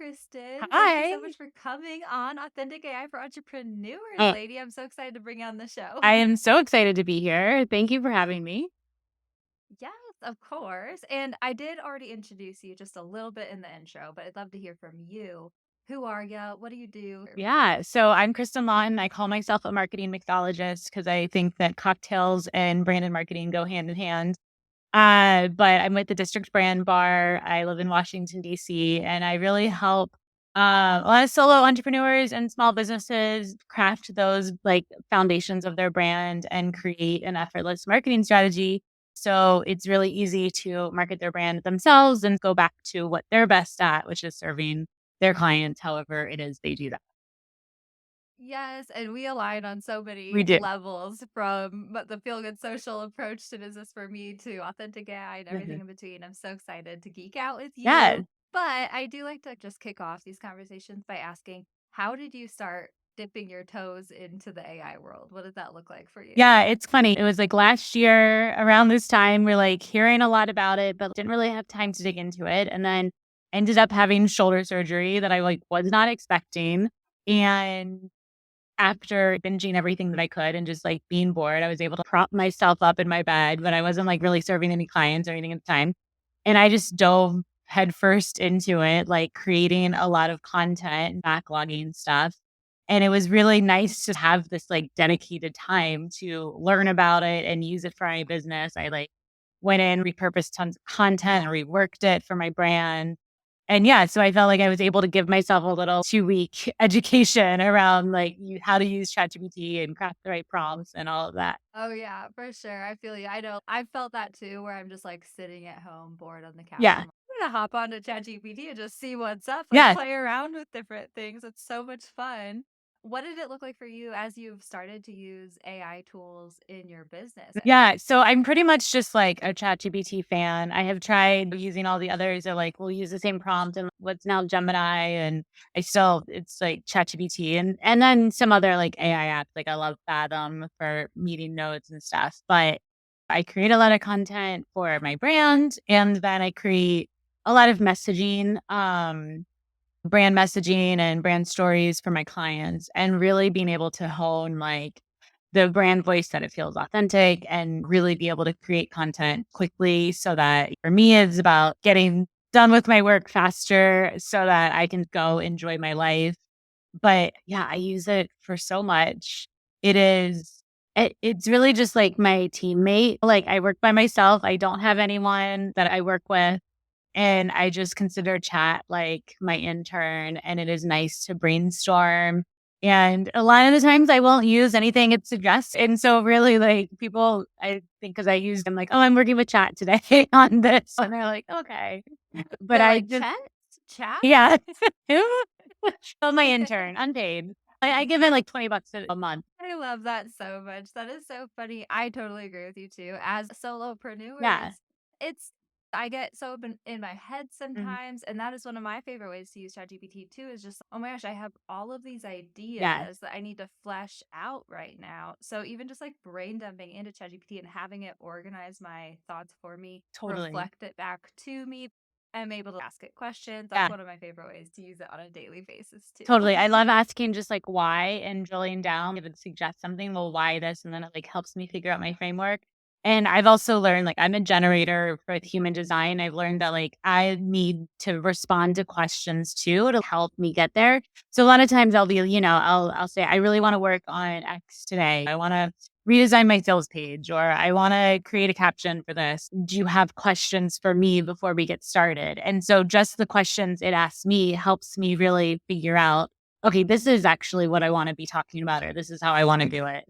Kristen. Thank you Hi. so much for coming on Authentic AI for Entrepreneurs, Oh, lady. I'm so excited to bring you on the show. I am so excited to be here. Thank you for having me. Yes, of course. And I did already introduce you just a little bit in the intro, but I'd love to hear from you. Who are you? What do you do? Yeah. So I'm Kristin Lawton. I call myself a marketing mixologist because I think that cocktails and branded marketing go hand in hand. But I'm with the District Brand Bar. I live in Washington, D.C., and I really help a lot of solo entrepreneurs and small businesses craft those like foundations of their brand and create an effortless marketing strategy. So it's really easy to market their brand themselves and go back to what they're best at, which is serving their clients however it is they do that. Yes, and we align on so We many do. levels from the feel good social approach to business for me to authentic AI and Mhm. everything in between. I'm so excited to geek out with Yeah. you. But I do like to just kick off these conversations by asking, how did you start dipping your toes into the AI world? What did that look like for you? Yeah, it's funny. It was like last year around this time, we're like hearing a lot about it, but didn't really have time to dig into it. And then ended up having shoulder surgery that I like was not expecting. And after binging everything that I could and just like being bored, I was able to prop myself up in my bed, but I wasn't like really serving any clients or anything at the time. And I just dove headfirst into it, like creating a lot of content, backlogging stuff. And it was really nice to have this like dedicated time to learn about it and use it for my business. I like went in, repurposed tons of content, and reworked it for my brand. And yeah, so I felt like I was able to give myself a little 2-week education around like how to use ChatGPT and craft the right prompts and all of that. Oh yeah, for sure. I feel you. I know I felt that too, where I'm just like sitting at home bored on the couch. Yeah. I'm like, I'm gonna hop onto ChatGPT and just see what's up, like Yeah. play around with different things. It's so much fun. What did it look like for you as you've started to use AI tools in your business? Yeah, so I'm pretty much just like a ChatGPT fan. I have tried using all the others. They're like, we'll use the same prompt and what's now Gemini, and I still it's like ChatGPT and then some other like AI apps. Like I love Fathom for meeting notes and stuff. But I create a lot of content for my brand, and then I create a lot of messaging, brand messaging and brand stories for my clients, and really being able to hone like the brand voice that it feels authentic and really be able to create content quickly so that for me it's about getting done with my work faster so that I can go enjoy my life. But yeah, I use it for so much. It's really just like my teammate. Like I work by myself. I don't have anyone that I work with. And I just consider chat like my intern, and it is nice to brainstorm. And a lot of the times I won't use anything it suggests. And so really like people, I think because I used them like, oh, I'm working with chat today on this. And they're like, okay. But They're I like, just, chat? yeah. So my intern, unpaid. I give it like $20 a month. I love that so much. That is so funny. I totally agree with you too. As Yeah. solopreneurs, it's I get so in my head Mhm. sometimes, and that is one of my favorite ways to use ChatGPT too. Is just oh my gosh, I have all of these Yes, ideas that I need to flesh out right now. So even just like brain dumping into ChatGPT and having it organize my thoughts for me, totally. reflect it back to me. I'm able to ask it questions. That's Yeah. one of my favorite ways to use it on a daily basis too. Totally. I love asking just like why and drilling down. If it suggests something, well, why this? And then it like helps me figure out my framework. And I've also learned like I'm a generator for human design. I've learned that like I need to respond to questions too to help me get there. So a lot of times I'll be, I'll say, I really want to work on X today. I want to redesign my sales page, or I want to create a caption for this. Do you have questions for me before we get started? And so just the questions it asks me helps me really figure out, okay, this is actually what I want to be talking about, or this is how I want to do it.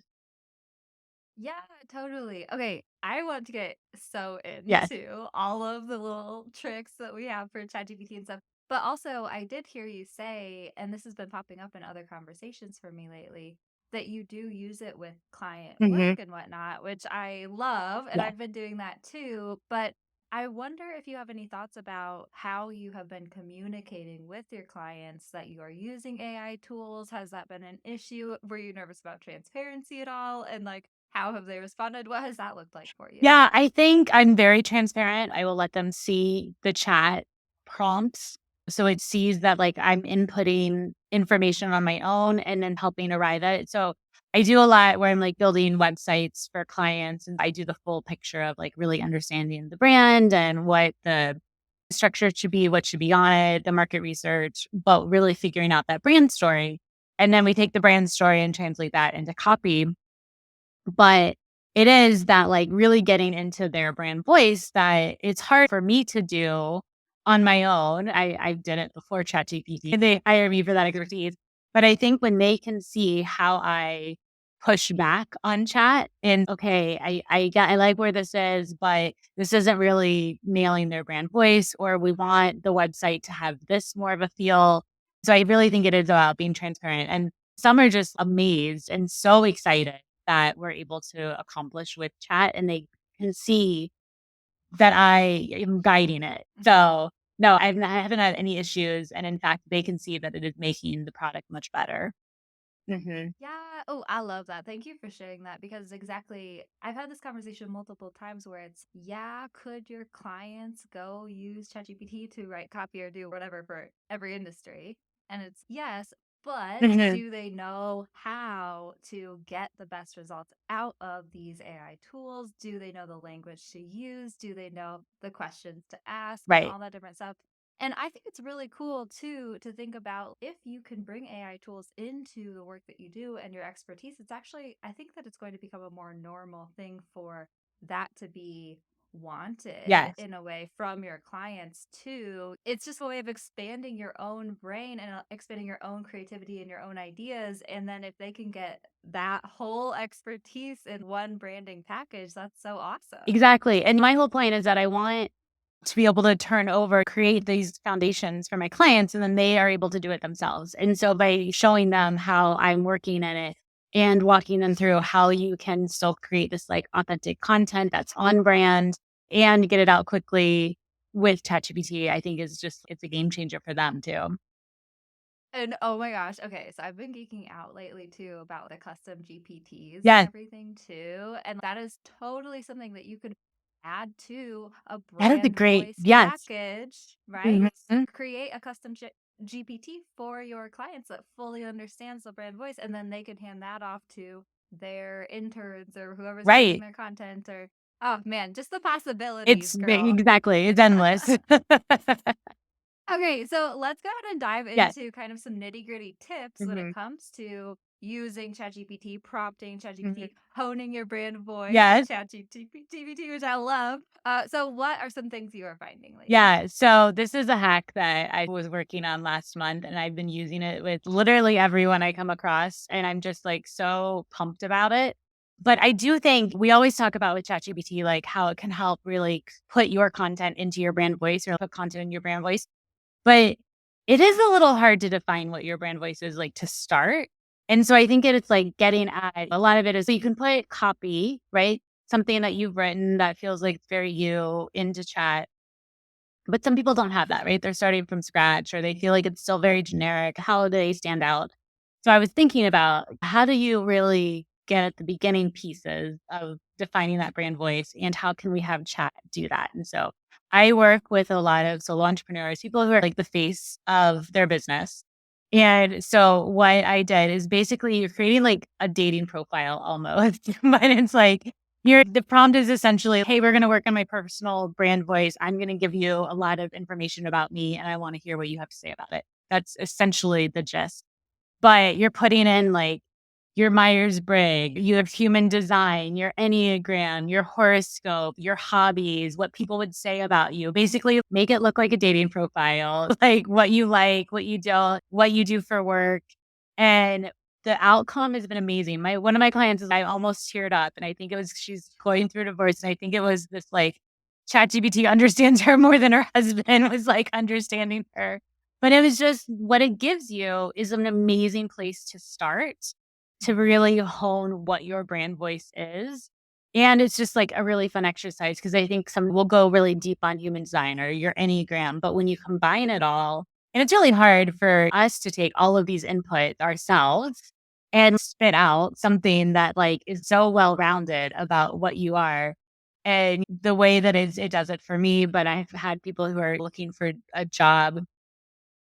Yeah, totally. Okay, I want to get so Yes. into all of the little tricks that we have for ChatGPT and stuff. But also, I did hear you say, and this has been popping up in other conversations for me lately, that you do use it with client work Hmm. and whatnot, which I love. And Yeah. I've been doing that too. But I wonder if you have any thoughts about how you have been communicating with your clients that you are using AI tools. Has that been an issue? Were you nervous about transparency at all? And like, how have they responded? What has that looked like for you? Yeah, I think I'm very transparent. I will let them see the chat prompts So it sees that like I'm inputting information on my own and then helping arrive at it. So I do a lot where I'm like building websites for clients and I do the full picture of like really understanding the brand and what the structure should be, what should be on it, the market research, but really figuring out that brand story. And then we take the brand story and translate that into copy. But it is that, like, really getting into their brand voice that it's hard for me to do on my own. I did it before ChatGPT, and they hire me for that expertise. But I think when they can see how I push back on chat and, "Okay, I like where this is, but this isn't really nailing their brand voice," or, "We want the website to have this more of a feel." So I really think it is about being transparent, and some are just amazed and so excited that we're able to accomplish with chat, and they can see that I am guiding it. Mhm. So, no, I haven't had any issues, and in fact, they can see that it is making the product much better. Mhm. Yeah. Oh, I love that. Thank you for sharing that because exactly, I've had this conversation multiple times where it's, yeah, could your clients go use ChatGPT to write copy or do whatever for every industry? And it's yes, but Mhm. do they know how to get the best results out of these AI tools? Do they know the language to use? Do they know the questions to ask and Right. all that different stuff? And I think it's really cool too to think about if you can bring AI tools into the work that you do and your expertise, it's actually, I think that it's going to become a more normal thing for that to be wanted Yes. in a way from your clients too. It's just a way of expanding your own brain and expanding your own creativity and your own ideas. And then if they can get that whole expertise in one branding package, that's so awesome. Exactly, and my whole point is that I want to be able to turn over, create these foundations for my clients, and then they are able to do it themselves. And so by showing them how I'm working in it and walking them through how you can still create this like authentic content that's on brand and get it out quickly with ChatGPT, I think is just it's a game changer for them too. And oh my gosh, okay, so I've been geeking out lately too about the custom GPTs and Yes, everything too. And that is totally something that you could add to a that is a brand great voice yes. package, right? Mhm. Create a custom GPT for your clients that fully understands the brand voice, and then they can hand that off to their interns or whoever's creating Right. their content or oh man, just the possibilities, It's girl. exactly, it's endless. Okay, so let's go ahead and dive Yes. into kind of some nitty gritty tips when it Mhm. comes to using ChatGPT, prompting ChatGPT, Mhm. honing your brand voice with Yes. ChatGPT, which I love. So, what are some things you are finding lately? Yeah, so this is a hack that I was working on last month, and I've been using it with literally everyone I come across, and I'm just, like, so pumped about it. But I do think we always talk about with ChatGPT, like, how it can help really put your content into your brand voice or put content in your brand voice. But it is a little hard to define what your brand voice is like to start. And so I think it's like getting at a lot of it is so you can put copy, right? Something that you've written that feels like it's very you into chat. But some people don't have that, right? They're starting from scratch or they feel like it's still very generic. How do they stand out? So I was thinking about how do you really get at the beginning pieces of defining that brand voice and how can we have chat do that? And so I work with a lot of solo entrepreneurs, people who are like the face of their business. And so what I did is basically you're creating like a dating profile almost, but it's like the prompt is essentially, hey, we're going to work on my personal brand voice. I'm going to give you a lot of information about me and I want to hear what you have to say about it. That's essentially the gist. But you're putting in, like, your Myers-Briggs, your human design, your Enneagram, your horoscope, your hobbies, what people would say about you. Basically, make it look like a dating profile, like, what you don't, what you do for work, and the outcome has been amazing. My one of my clients is I almost teared up, and I think it was she's going through a divorce, and I think it was this, like, ChatGPT understands her more than her husband was, like, understanding her. But it was just what it gives you is an amazing place to start to Mhm. really hone what your brand voice is. And it's just like a really fun exercise because I think some will go really deep on human design or your Enneagram. But when you combine it all, and it's really hard for us to take all of these inputs ourselves and spit out something that like is so well rounded about what you are. And the way that it does it for me, but I've had people who are looking for a job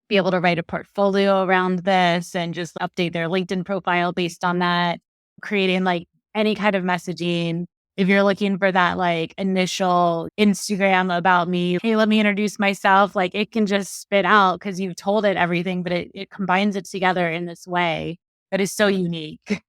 be able to write a portfolio around this and just update their LinkedIn profile based on that, creating like any kind of messaging. If you're looking for that like initial Instagram about me, hey, let me introduce myself, like it can just spit out because you've told it everything, but it combines it together in this way that is so unique.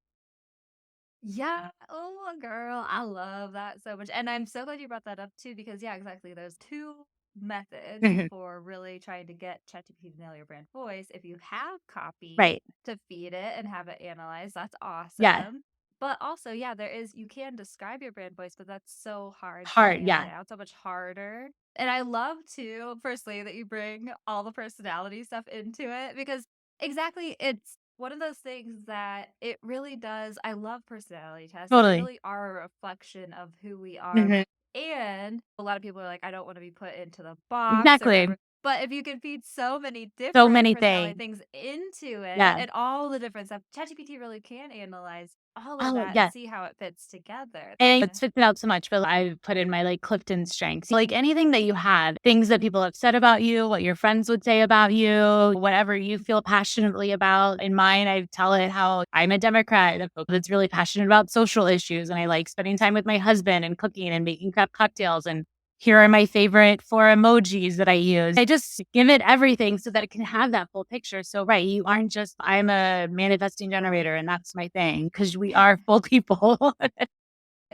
Yeah. Oh, girl, I love that so much. And I'm so glad you brought that up too, because yeah, exactly. There's two methods for really trying to get ChatGPT to nail your brand voice. If you have copy Right. to feed it and have it analyze, that's Yeah. awesome. But also, yeah, you can describe your brand voice, but that's so hard to Heart. nail Yeah. it out, so much harder. And I love too, firstly, that you bring all the personality stuff into it because exactly, it's one of those things that it really does. I love personality tests. They Totally. really are a reflection of who we are. Mhm. And a lot of people are like, I don't want to be put into the box or Exactly. whatever. But if you can feed so many So different many personality things. things into it Yeah. and all the different stuff, ChatGPT really can analyze all of Oh, that and yeah. see how it fits together. And Yeah. it spits it out so much, but I put in my like Clifton strengths, like anything that you had, things that people have said about you, what your friends would say about you, whatever you feel passionately about. In mine, I tell it how I'm a Democrat that's really passionate about social issues. And I like spending time with my husband and cooking and making craft cocktails. And here are my favorite 4 emojis that I use. I just give it everything so that it can have that full picture. So, right, you aren't just, I'm a manifesting generator and that's my thing because we are full people.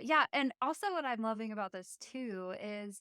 Yeah. And also, what I'm loving about this too is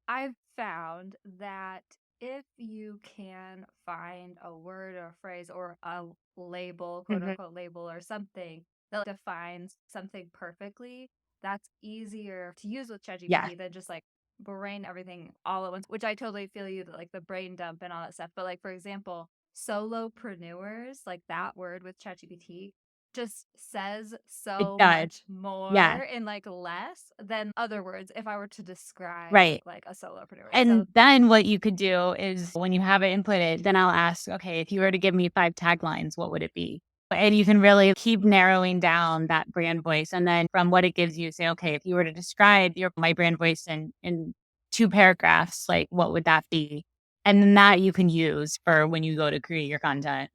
I've found that if you can find a word or a phrase or a label, quote Mhm. unquote label or something that defines something perfectly, that's easier to use with Yeah. ChatGPT than just like brain everything all at once, which I totally feel you, like the brain dump and all that stuff. But like, for example, solopreneurs, like that word with ChatGPT just says It so does. much Yeah, more in like less than other words if I were to describe right. like a solopreneur. So And then what you could do is when you have it inputted, then I'll ask, okay, if you were to give me 5 taglines, what would it be? And you can really keep narrowing down that brand voice. And then from what it gives you, say, okay, if you were to describe your my brand voice in 2 paragraphs, like what would that be? And then that you can use for when you go to create your content.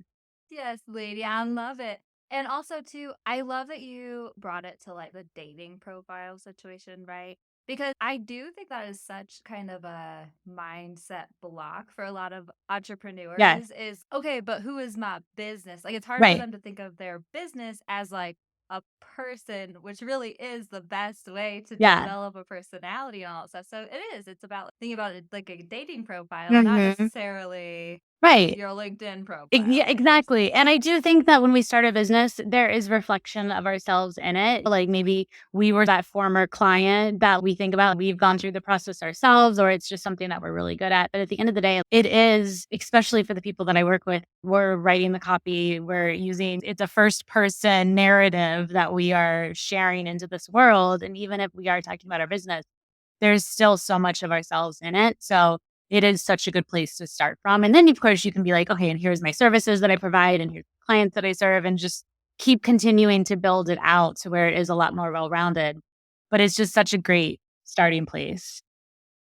yes, lady, I love it. And also too, I love that you brought it to like the dating profile situation, right? Because I do think that is such kind of a mindset block for a lot of Yeah, entrepreneurs is okay, but who is my business? Like it's hard for right. them to think of their business as like a person, which really is the best way to Yeah. develop a personality and all that stuff. So it is. It's about thinking about it like a dating profile, not Mhm. necessarily Right. your LinkedIn Yeah, profile, I guess. exactly, and I do think that when we start a business, there is reflection of ourselves in it, like, maybe we were that former client that we think about, we've gone through the process ourselves, or it's just something that we're really good at, but at the end of the day, it is especially for the people that I work with, we're writing the copy, we're using it's a first person narrative that we are sharing into this world, and even if we are talking about our business, there's still so much of ourselves in it. So it is such a good place to start from. And then, of course, you can be like, okay, and here's my services that I provide, and here's the clients that I serve, and just keep continuing to build it out to where it is a lot more well rounded. But it's just such a great starting place.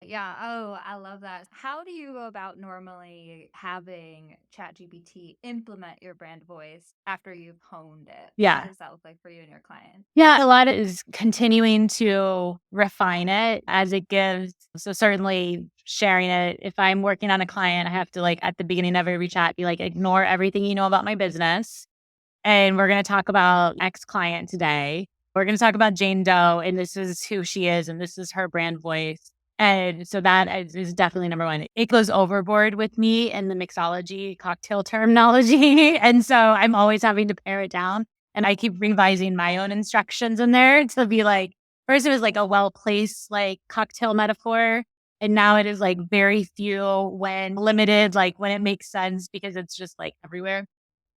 Yeah. Oh, I love that. How do you go about normally having ChatGPT implement your brand voice after you've honed it? What Yeah. does that look like for you and your client? Yeah. A lot is continuing to refine it as it gives. So, certainly sharing it. If I'm working on a client, I have to, like, at the beginning of every chat, be like, ignore everything you know about my business and we're going to talk about X client today. We're going to talk about Jane Doe, and this is who she is, and this is her brand voice. And so that is definitely number one. It goes overboard with me in the mixology cocktail terminology. And so I'm always having to pare it down. And I keep revising my own instructions in there to be like, first it was like a well placed like cocktail metaphor. And now it is like very few when limited, like when it makes sense because it's just like everywhere.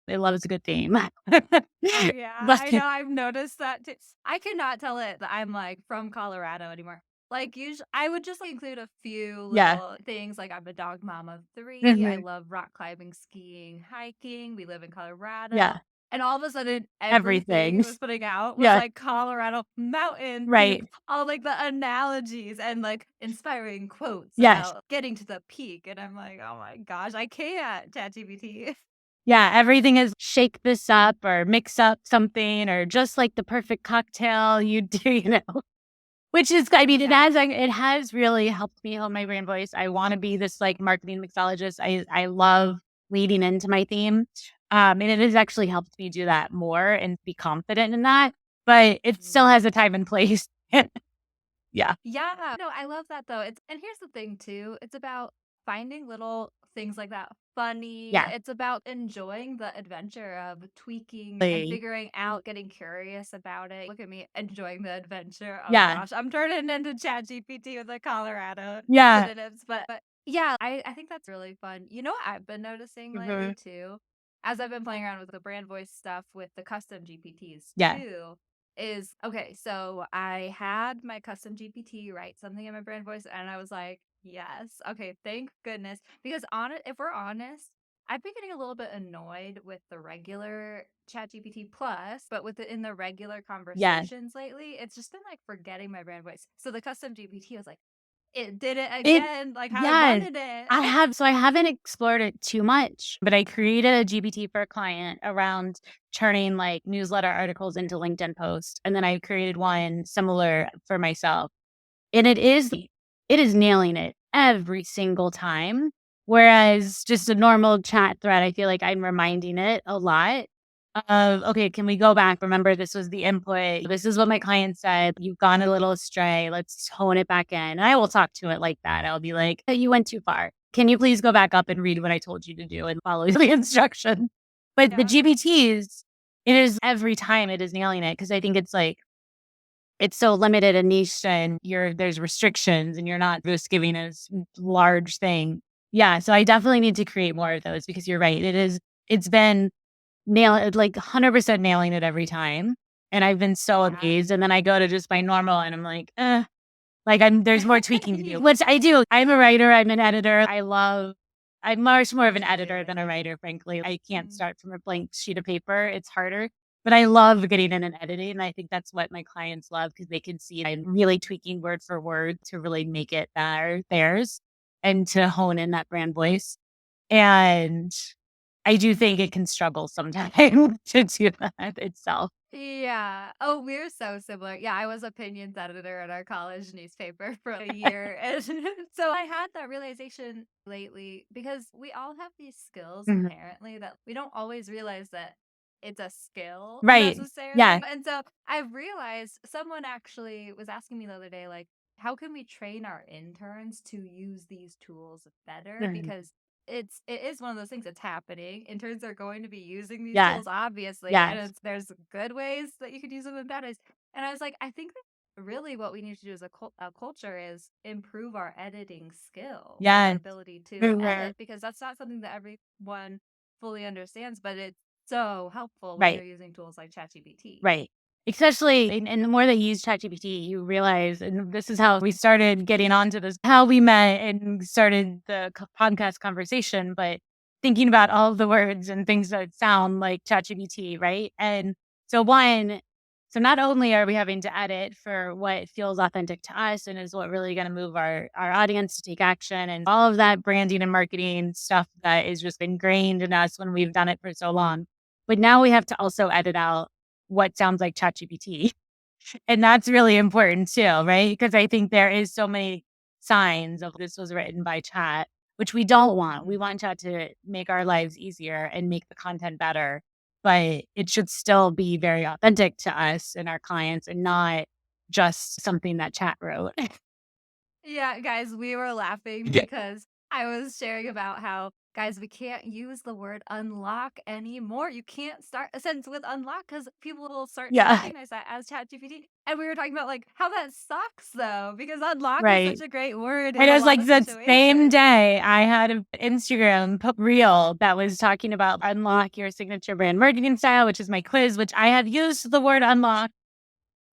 Love is a good theme. Oh, yeah. But I know. I've noticed that too. I cannot tell it that I'm like from Colorado anymore. Like, usually, I would just like, include a few yeah. little things. Like, I'm a dog mom of three. I Mhm. love rock climbing, skiing, hiking. We live in Yeah. Colorado. And all of a sudden, everything it everything. was putting out was Yeah, like Colorado Mountain Peak, right. all like the analogies and like inspiring quotes Yes. about getting to the peak. And I'm like, oh my gosh, I can't, ChatGPT. Yeah, everything is shake this up or mix up something or just like the perfect cocktail you do, Which is I mean, Yeah. it has really helped me hone my brand voice. I wanna be this, like, marketing mixologist. I love leading into my theme, and it has actually helped me do that more and be confident in that, but it still Mm. has a time and place. Yeah. Yeah. No, I love that though. It's and here's the thing too. It's about finding little things like that funny. Yeah. It's about enjoying the adventure of tweaking and Like figuring out, getting curious about it. Look at me enjoying the adventure. Oh yeah. gosh, I'm turning into ChatGPT with the Colorado Yeah. synonyms. But yeah, I think that's really fun. You know what I've been noticing lately Mhm. too? As I've been playing around with the brand voice stuff with the custom GPTs Yeah. too, is okay, so I had my custom GPT write something in my brand voice, and I was like, yes, okay, thank goodness. Because on it, if we're honest, I've been getting a little bit annoyed with the regular Chat GPT Plus, but with it in the regular Yeah. conversations lately, it's just been like forgetting my brand voice. So the custom GPT was like, it did it It again, like how I yes. wanted it. I haven't explored it too much, but I created a GPT for a client around turning, like, newsletter articles into LinkedIn posts, and then I created one similar for myself. And it is nailing it every single time, whereas just a normal chat thread, I feel like I'm reminding it a lot of, "Okay, can we go back? Remember, this was the input. This is what my client said. You've gone a little astray. Let's hone it back in." And I will talk to it like that. I'll be like, "Hey, you went too far. Can you please go back up and read what I told you to do and follow the instruction?" But the Yeah. GPTs, it is every time it is nailing it because I think it's like it's so limited and niche and there's restrictions and you're not just giving us large thing. Yeah, so I definitely need to create more of those because you're right. It's been like 100% nailing it every time. And I've been so Yeah. amazed. And then I go to just my normal and I'm like there's more tweaking to do, Yeah. which I do. I'm a writer, I'm an editor. I'm much more of an Me editor too. than a writer, frankly. I can't Mm. start from a blank sheet of paper. It's harder. But I love getting in and editing. And I think that's what my clients love because they can see I'm really tweaking word for word to really make it theirs and to hone in that brand voice. And I do think it can struggle sometimes to do that itself. Yeah. Oh, we're so similar. Yeah, I was opinions editor at our college newspaper for a year. And so I had that realization lately because we all have these skills Mhm. inherently that we don't always realize that it's a skill Right. Yeah. necessarily. And so I've realized someone actually was asking me the other day, like, how can we train our interns to use these tools better? Mhm. Because it is one of those things that's happening. Interns are going to be using these Yeah. tools, obviously, and Yes. it's there's good ways that you could use them and bad ways. And I was like, I think that really what we need to do as a culture is improve our editing skills, like our Yes. ability to Mhm. edit, because that's not something that everyone fully understands, but it's so helpful when you're Right. using tools like ChatGPT. Right. Especially and the more that you use ChatGPT, you realize, and this is how we started getting onto this, how we met and started the podcast conversation, but thinking about all of the words and things that sound like ChatGPT, right? And so so not only are we having to edit for what feels authentic to us and is what really going to move our audience to take action and all of that branding and marketing stuff that is just ingrained in us when we've done it for so long. But now we have to also edit out what sounds like ChatGPT. And that's really important too, right? Because I think there is so many signs of this was written by chat, which we don't want. We Mhm. want chat to make our lives easier and make the content better, but it should still be very authentic to us and our clients and not just something that chat wrote. Yeah, guys, we were laughing Yeah. because I was sharing about how, guys, we can't use the word unlock anymore. You can't start a sentence with unlock because people will start to Yeah. recognize that as ChatGPT. And we were talking about like how that sucks though, because unlock is Right. such a great word in And it a was lot like of that same situations. day I had an Instagram reel that was talking about unlock your signature brand marketing style, which is my quiz, which I had used the word unlock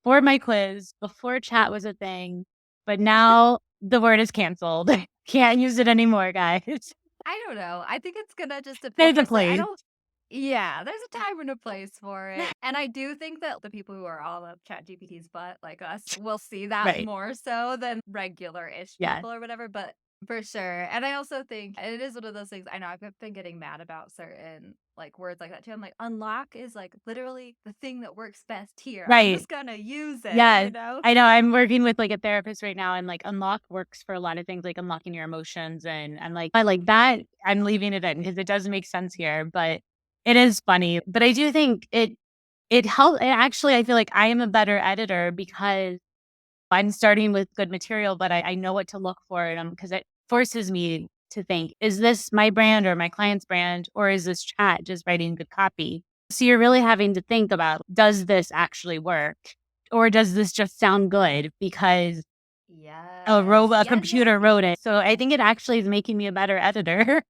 for my quiz before chat was a thing, but now the word is canceled. Can't use it anymore, guys. I don't know. I think it's gonna just depend. There's a Honestly, I place. don't. Yeah, there's a time and a place for it. And I do think that the people who are all up ChatGPT's butt, like us, will see that Right. more so than regular-ish Yes. people or whatever, but for sure. And I also think it is one of those things I know I've been getting mad about certain like words like that too. I'm like, unlock is like literally the thing that works best here. I'm Right. just gonna use it, Yes. you know? I know I'm working with, like, a therapist right now, and, like, unlock works for a lot of things, like unlocking your emotions, and I'm like, "I like that, I'm leaving it in because it doesn't make sense here," but it is funny. But I do think it actually, I feel like I am a better editor because I'm starting with good material, but I know what to look for, and because it forces me to think, "Is this my brand or my client's brand, or is this chat just writing good copy?" So you're really having to think about, does this actually work? Or does this just sound good because Yes. a Yes, yes. computer wrote it? So I think it actually is making me a better editor.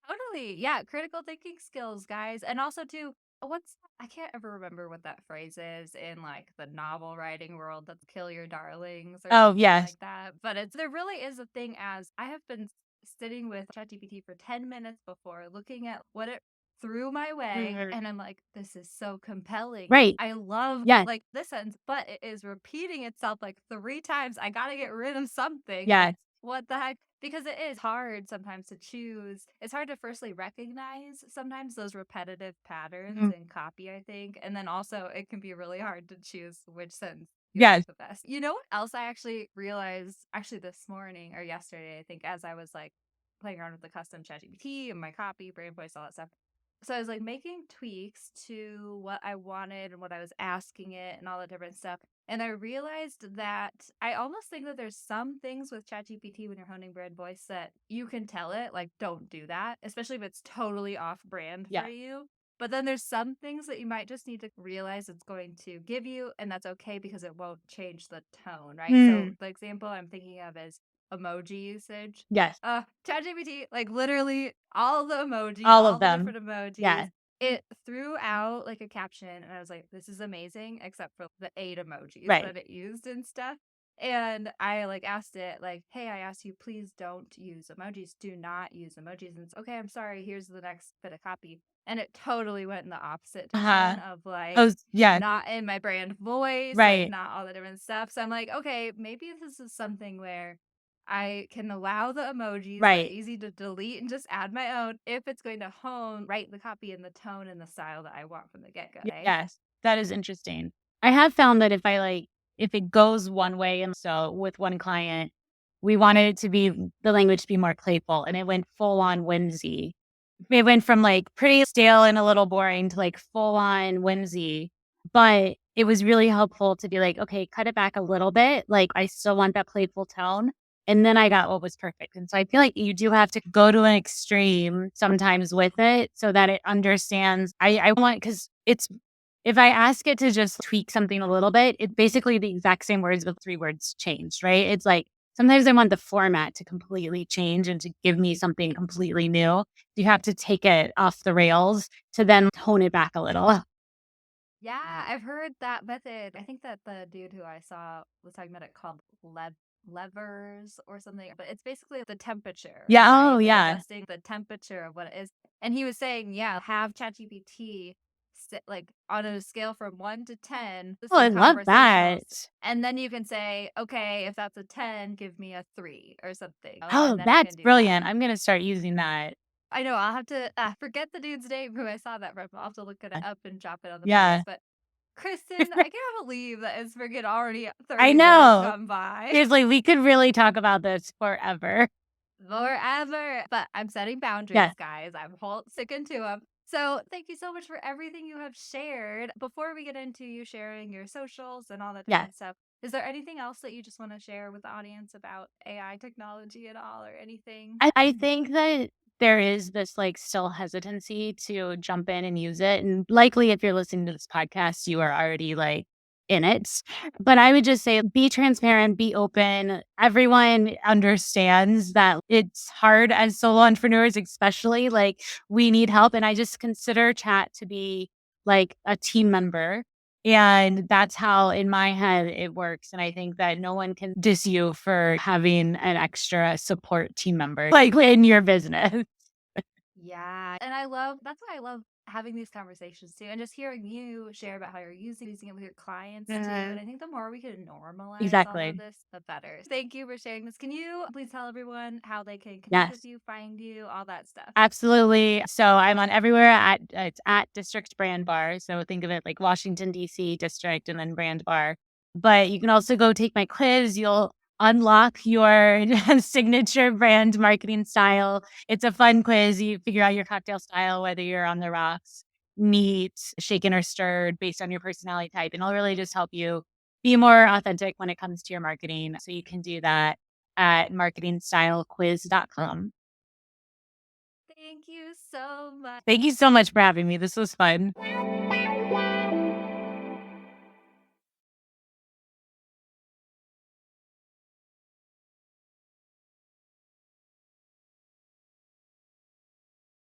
Totally. Yeah, critical thinking skills, guys. And also too, what's I can't ever remember what that phrase is in like the novel writing world, that's kill your darlings or Oh, something yes. like that. But it's there really is a thing as I have been sitting with ChatGPT for 10 minutes before looking at what it threw my way Mhm. and I'm like, this is so compelling. Right. I love Yes. like this sentence, but it is repeating itself like three times. I gotta get rid of something. Like Yes. what the heck? Because it is hard sometimes to choose. It's hard to firstly recognize sometimes those repetitive patterns Mhm. in copy, I think. And then also it can be really hard to choose which sentence you like Yes. the best. You know what else I actually realized actually this morning or yesterday, I think, as I was like playing around with the custom ChatGPT and my copy, brain voice, all that stuff. So I was like making tweaks to what I wanted and what I was asking it and all the different stuff. And I realized that I almost think that there's some things with ChatGPT when you're honing brand voice that you can tell it, like, don't do that, especially if it's totally off brand for Yes. you. But then there's some things that you might just need to realize it's going to give you, and that's okay because it won't change the tone, right? So Mm. the example I'm thinking of is emoji usage. Yes. ChatGPT, like literally all the emojis, All all of the them. different emojis, Yes. it threw out like a caption, and I was like, "This is amazing," except for the 8 emojis Right. that it used and stuff. And I like asked it, like, "Hey, I asked you, please don't use emojis. Do not use emojis." And it's okay. I'm sorry. Here's the next bit of copy, and it totally went in the opposite Uh-huh. direction of like Oh, yes. not in my brand voice, like Right. not all the different stuff. So I'm like, okay, maybe this is something where I can allow the emojis that are Right. easy to delete and just add my own if it's going to write the copy in the tone and the style that I want from the get-go, eh? Yes, that is interesting. I have found that if it goes one way, and so with one client, we wanted it to be the language to be more playful, and it went full on whimsy. It went from, like, pretty stale and a little boring to, like, full on whimsy, but it was really helpful to be like, "Okay, cut it back a little bit, like, I still want that playful tone," and then I got what was perfect, and so I feel like you do have to go to an extreme sometimes with it so that it understands. I want because it's if I ask it to just tweak something a little bit, it's basically the exact same words with 3 words changed, right? It's like, sometimes I want the format to completely change and to give me something completely new. You have to take it off the rails to then hone it back a little. Yeah, I've heard that method. I think that the dude who I saw was talking about it called levers or something, but it's basically the temperature, Yeah, oh, right? Like yeah. adjusting the temperature of what it is. And he was saying, yeah, have ChatGPT like on a scale from 1 to 10, Oh, this I in love conversationals. that. And then you can say, okay, if that's a 10, give me a 3 or something. And Oh, then it that's can do that. brilliant. I'm gonna start using that. I know I'll have to forget the dude's name who I saw that from. I'll have to look it up and drop it on the Yeah. post. But Kristen, I can't believe that it's freaking already I 30 minutes know. gone by. Seriously, we could really talk about this forever. Forever. But I'm setting Yeah, boundaries, guys. I'm sticking to them. So thank you so much for everything you have shared. Before we get into you sharing your socials and all that yeah. different stuff, is there anything else that you just want to share with the audience about AI technology at all or anything? I think that there is this, like, still hesitancy to jump in and use it, and likely if you're listening to this podcast, you are already, like, in it. But I would just say be transparent, be open. Everyone understands that it's hard as solo entrepreneurs, especially, like, we need help, and I just consider chat to be like a team member. And that's how, in my head, it works, and I think that no one can diss you for having an extra support team member, like, in your business. Yeah. And I love that's why I love having these conversations too, and just hearing you share about how you're using it with your clients too. And Mhm. I think the more we can normalize all of Exactly. this, the better. Thank you for sharing this. Can you please tell everyone how they can connect with Yes. you, find you, all that stuff? Absolutely. So I'm on everywhere it's at District Brand Bar. So think of it like Washington D.C. District and then Brand Bar. But you can also go take my quiz. You'll unlock your signature brand marketing style. It's a fun quiz. You figure out your cocktail style, whether you're on the rocks, neat, shaken or stirred, based on your personality type, and it'll really just help you be more authentic when it comes to your marketing. So you can do that at marketingstylequiz.com. Thank you so much. Thank you so much for having me. This was fun.